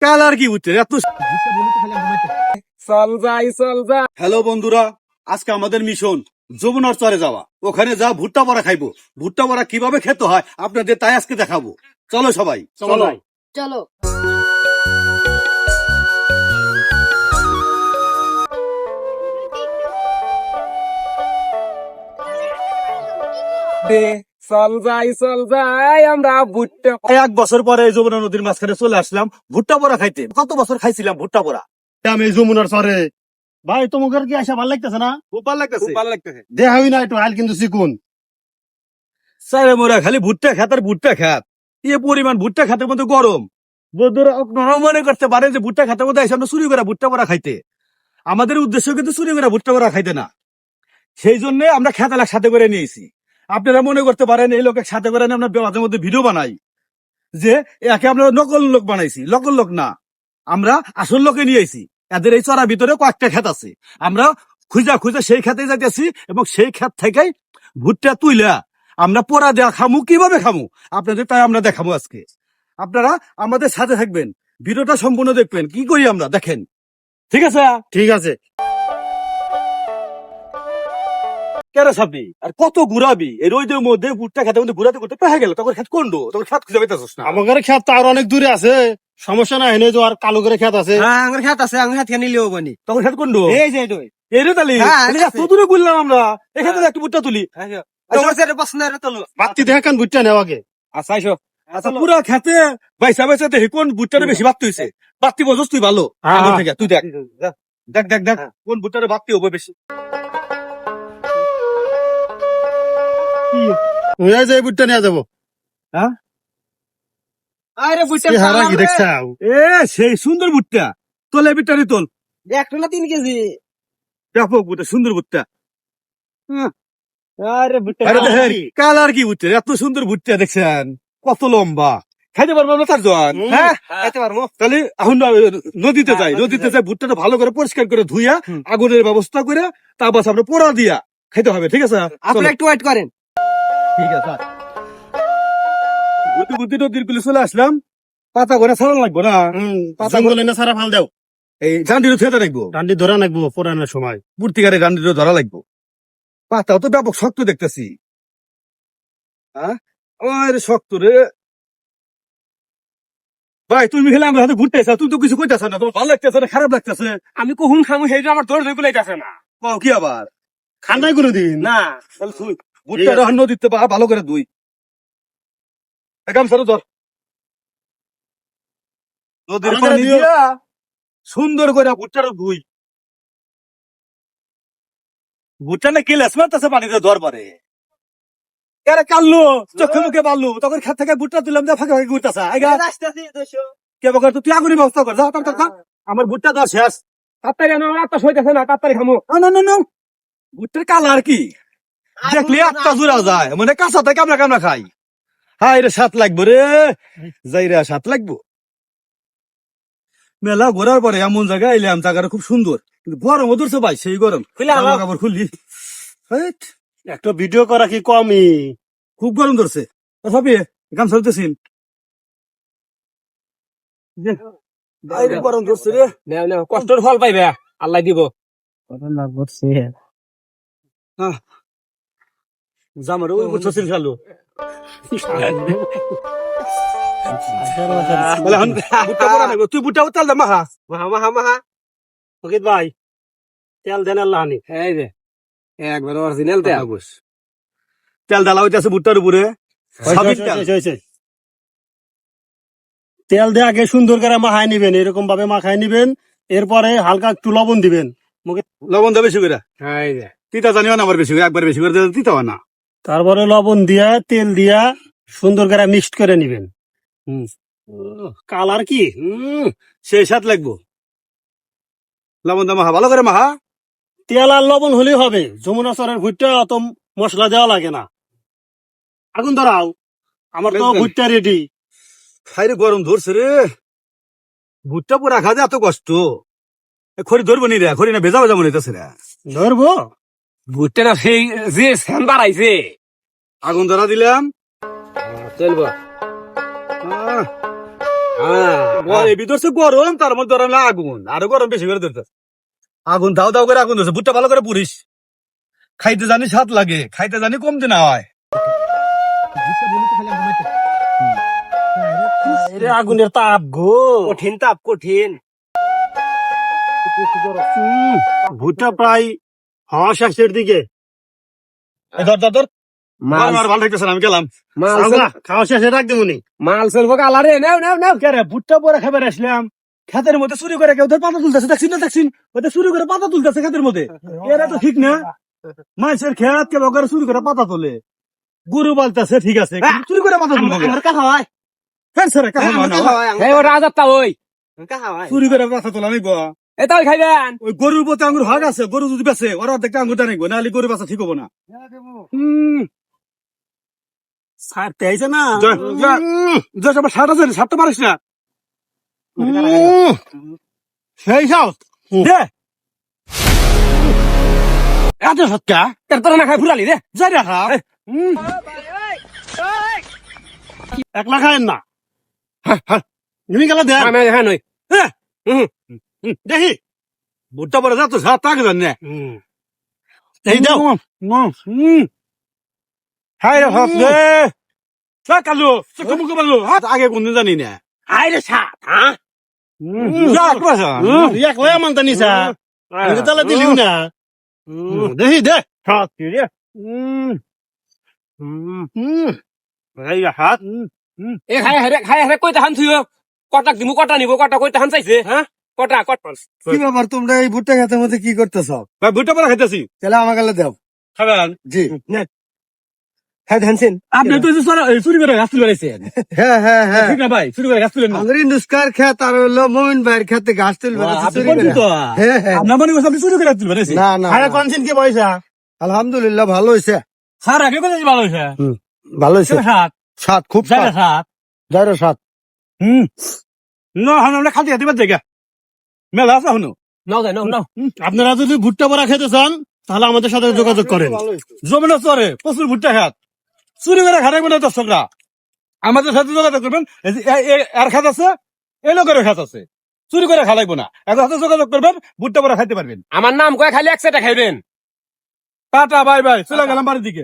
Colour কি বুঝছে এত। চল যাই চল যা। হ্যালো বন্ধুরা, আজকে আমাদের মিশন যমুনার চরে যাওয়া। ওখানে যা ভুট্টা বড়া খাইবো। ভুট্টা বড়া কিভাবে খেতে হয় আপনাদের তাই আজকে দেখাবো। চলো সবাই চলো। চলো। চল যাই আমরা ভুট্টা। এক বছর পরে এই যমুনা নদীর মাঝখানে চলে আসলাম ভুট্টা বড়া খাইতে। কত বছর খাইছিলাম ভুট্টা বড়া আমি এই যমুনার চরে। ভাই তোমার কি আসা ভালো লাগতেছে না? খুব ভালো লাগতেছে। ভালো লাগতেছে। দেখাবি না একটু হাল কিন্তু চিকুন চাইরে মোরা খালি ভুট্টা খাত আর ভুট্টা খাত। এ পরিমাণ ভুট্টা খাতের মধ্যে গরম। বন্ধুরা আপনারা মনে করতে পারেন যে ভুট্টা খাতের মধ্যে এসে আমরা চুরি করে ভুট্টা বড়া খাইতে। আমাদের উদ্দেশ্য কিন্তু চুরি করে ভুট্টা বড়া খাইতে না। সেই জন্য আমরা খেতালাক সাথে করে নিয়েছি। আপনারা মনে করতে পারেন এই লোকের সাথে করে আমরা মাঝে মধ্যে ভিডিও বানাই যে একে আমরা নকল লোক বানাইছি। নকল লোক না, আমরা আসল লোকে নিয়েছি। এদের এই চড়ার ভিতরে কয়েকটা ক্ষেত আছে। আমরা খুঁজা খুঁজা সেই খেতে যাইতেছি এবং সেই ক্ষেত থেকেই ভুট্টা তুইলা আমরা পোড়া দেওয়া খামু। কিভাবে খামু আপনাদের তাই আমরা দেখাবো আজকে। আপনারা আমাদের সাথে থাকবেন, ভিডিওটা সম্পূর্ণ দেখবেন কি করি আমরা দেখেন। ঠিক আছে? ঠিক আছে। কেন সাবি আর কত ঘুরাবি এই রোদের মধ্যে ভুট্টা খেতে মধ্যে ঘুরাতে ঘুরতে পেয়ে গেল। তখন খেত কোন তখন খেত খুঁজে পেতেছিস না? আমার খেত তো আর অনেক দূরে আছে, সমস্যা নাই। হেনে যে আর কালো করে খেত আছে। হ্যাঁ আমার খেত আছে, আমার খেত নিলেও বনি। তখন খেত কোন এই যে এটাই। এই রে তালি হ্যাঁ, এত দূরে বললাম আমরা। এখানে তো একটু ভুট্টা তুলি। তোমার সাথে পছন্দ হয় তোলো। বাত্তি দেখে কান বুঝতে নেওয়া আগে। আচ্ছা আইসো। আচ্ছা পুরা খেতে বাইসা বাইসা দেখি কোন ভুট্টারে বেশি বাত্তি হয়েছে। বাত্তি বলছিস তুই ভালো হ্যাঁ, আগে হ্যাঁ। থেকে। তুই দেখ দেখ দেখ দেখ কোন ভুট্টারে বাত্তি হবে বেশি। ওই যে বুঝতে নিয়ে যাবো। আরে বুঝতে কি হারা কি দেখছ? এ সেই সুন্দর ভুট্টা তোলে বিটারি তোল। একটা না 3 কেজি। ব্যাপক ভুট্টা, সুন্দর ভুট্টা। আরে ভুট্টা আরে দেখেন কালার কি ভুট্টা, এত সুন্দর ভুট্টা দেখছেন কত লম্বা। খাইতে পারবো না তার জন? হ্যাঁ খাইতে পারবো। তাহলে এখন নদীতে যাই। নদীতে যাই ভুট্টাটা ভালো করে পরিষ্কার করে ধুইয়া আগুনের ব্যবস্থা করে তারপর আমরা পোড়া দিয়া খাইতে হবে। ঠিক আছে? আপনি একটু ওয়েট করেন। ঠিক আছে। বুদ্ধি বুদ্ধি নদীর গুলো চলে আসলাম। পাতা করে ছাড়া লাগবো না। পাতা বলে না সারা ফাল দাও। এই ডান্ডিরও থেতে রাখবো, ডান্ডি ধরা নাকবো পুরানোর সময়। মূর্তিকারে ডান্ডিরও ধরা লাগবো। পাতাও তো ব্যাপক শক্ত দেখতেছি। হ্যাঁ আমার শক্ত রে ভাই। তুমি খেলে আমার হাতে ঘুরতে আসা, তুমি তো কিছু কইতেছ না। তোমার ভালো লাগতেছে না খারাপ লাগতেছে? আমি কখন খামু সেইটা আমার দৌড় ধরে যাচ্ছে না। কও কি আবার? খান নাই কোনোদিন। না তাহলে তুই ভুট্টাটা নদীতে ভালো করে ধুই। গামছাটা ধর। নদীর ভালো করে পানি দিও। দিয়া সুন্দর করে ভুট্টাটা ধুই। ভুট্টা না কেলে মারতেছে পানিতে ধর পারে। আরে কাল্লু চোখে মুখে বাল্লু তখন খেত থেকে ভুট্টা তুললাম যে ফাঁকে ফাঁকে ঘুরতেছে। কে বকর তুই আগুনি ব্যবস্থা কর। যা আমার ভুট্টা ধর শেষ। তাড়াতাড়ি আনো, আমার আত্মা সইতেছে না, তাড়াতাড়ি খামু। না ভুট্টার কালার কি দেখলে আত্মা জোড়া যায়। মানে কাঁচা থেকে কামড়া কামড়া খাই। হাই রে স্বাদ লাগবো রে, যাই রে স্বাদ লাগবো। মেলা ঘোরার পরে এমন জায়গায় এলাম, জায়গাটা খুব সুন্দর কিন্তু গরম ধরছে ভাই, সেই গরম। জামা কাপড় খুললি হেৎ, একটা ভিডিও করা কি কমই। খুব গরম ধরছে। ভাবি গামছা ধরতেছিন গরম ধরছে রে। নেও নেও, কষ্টের ফল পাইবে, আল্লাহ দিব। জামার ওই বছর খালো। তুই বুট্টা উতাল দে মাহা। মাহা মাহা মাহা ফকির ভাই তেল দেন আল্লাহ আনি। এই যে একবার অরিজিনাল তেল। তেল ডালা হইতেছে ভুট্টার উপরে। তেল দিয়ে আগে সুন্দর করে মাখায় নিবেন, এরকম ভাবে মাখায় নিবেন। এরপরে হালকা একটু লবণ দিবেন। লবণ দেবে বেশি করে। এই যে তিতা জানিও না আমার বেশি করে, একবার বেশি করে দিলে তিতা হয় না। তারপরে লবণ দিয়া তেল দিয়া সুন্দর করে মিক্সড করে নিবেন। কালার কি সেই স্বাদ লাগবো। লবণ দা মাহা ভালো করে মাহা। তেল আর লবণ হলেই হবে। যমুনা চরের ভুট্টা অত মশলা দেওয়া লাগে না। আগুন ধরাও, আমার তো ভুট্টা রেডি। খাইরে গরম ধরছে রে। ভুট্টা পুরা খাওয়া এত কষ্ট। খড়ি ধরবো নি রে, খড়ি না ভেজা ভেজা মনে হইতেছে রে। ধরবো ভুট্টাটা সেই যে সেন বাড়াইছে। আগুন ধরা দিলাম। চলবো। এই ভিতরে গরম, তার মধ্যে ধরেন আগুন, আরো গরম বেশি করে ধরতে। আগুন দাও দাও করে আগুন ধরছে, ভুট্টা ভালো করে পুরিস। খাইতে জানি স্বাদ লাগে, খাইতে জানি কম দিন হয়। আগুনের তাপ গো, কঠিন তাপ কঠিন। ভুট্টা প্রায় হওয়া শেষের দিকে। ধর ধর ধর, মাল ভালো লাগতেছে না, আমি গেলাম। মাল খাওয়া শেষে রাখ দেবনি। মাল চলবো কালারে নাও নাও নাও। কে রে, ভুট্টা পরে খাবার আসলাম, খেতের মধ্যে চুরি করে কেউ ধর পাতা তুলতেছে, দেখছিন না দেখছিন, ওদের চুরি করে পাতা তুলতেছে খেতের মধ্যে। এরা তো ঠিক না, মানুষের খেত কে বকারে চুরি করে পাতা তোলে, গরু পালতেছে ঠিক আছে, কিন্তু চুরি করে পাতা তুলবে আমার কাকা হয়, হ্যাঁ স্যার, কাহা মানে এই ওটা আজাবটা ওই চুরি করে পাতা তোলা নাই গো। এই তাই খাইবেন। ওই গরুর প্রতি আঙ্গুর ভাগ আছে, গরু যদি বেছে ওরা দেখতে আঙ্গুর দেয় নাকি, নাহলে গরু বাচ্চা ঠিক হবো না। ছাড়তে আইছে না। সাত আছে, সাতটা পারিস না সেই সাহস দে, এত সত্যা এর তোরা না খাই ফুরালি রে। যাই রাখা একলা খায়েন না। তুমি গেলে দেন আমি হ্যাঁ নই। দেখি। ভুট্টা পরে যা তো সাত তাকে জান না। এই দাও। হাই রে হাত রে, চা কালু চোখ মুখ বালু হাত আগে কোনদিন জানি না। আইরে সাত, হ্যাঁ? যা পাশা একলা মানতা নিছা। আমি তাহলে দিলিও না। দেখি দে। হাত রে, এই হাত। এ খাই হারে কইতে হান থুইও। কটাক দিমু কটা নিব কটা কইতে হান চাইছে হ্যাঁ কটা কট। কি ব্যাপার তোমরা এই ভুট্টা খেতের মধ্যে কি করতেছ? ভাই ভুট্টা পরে খাইতেছি, তাহলে আমার গালে দাও। খাবেন? জি, হ্যাঁ ধানছেন। আপনি তো চুরি করে গাছ তুলে বেড়াইছেন, হ্যাঁ হ্যাঁ হ্যাঁ। ঠিক না ভাই? চুরি করে গাছ তুলেন না, আমাদের ইন্দুস্কার খেত আর হলো মোমিন ভাইয়ের খেতে ঘাস তুলবে না, আপনি চুরি বলছেন করে। তো, হ্যাঁ হ্যাঁ। আপনার মনে করছে আপনি চুরি করে গাছ তুলে বেড়াইছেন। না না আরে না। কনসিন কি পয়সা? আলহামদুলিল্লাহ ভালো হয়েছে, স্যার আগে কোথায় ভালো হয়েছে? ভালো হয়েছে। সাত স্বাদ খুব জায়গা স্বাদ, সাত, জায়গা স্বাদ। না আমরা খালি হাতে জায়গা মেলা আছে হনো। নাও যাই নাও নাও। আপনারা যদি ভুট্টা পড়া খেতে চান তাহলে আমাদের সাথে যোগাযোগ করেন। জমিনা চরে প্রচুর ভুট্টা খাত, চুরি করে খারাপ না দর্শকরা, আমাদের সাথে যোগাযোগ করবেন। এই যে আর খাত আছে, এই লোকের খাত আছে, চুরি করে খালাইবো না, এদের সাথে যোগাযোগ করবেন, ভুট্টা পরে খাইতে পারবেন। আমার নাম কয়ে খালি একসাথে খাইবেন। টাটা বাই বাই, চলে গেলাম বাড়ির দিকে।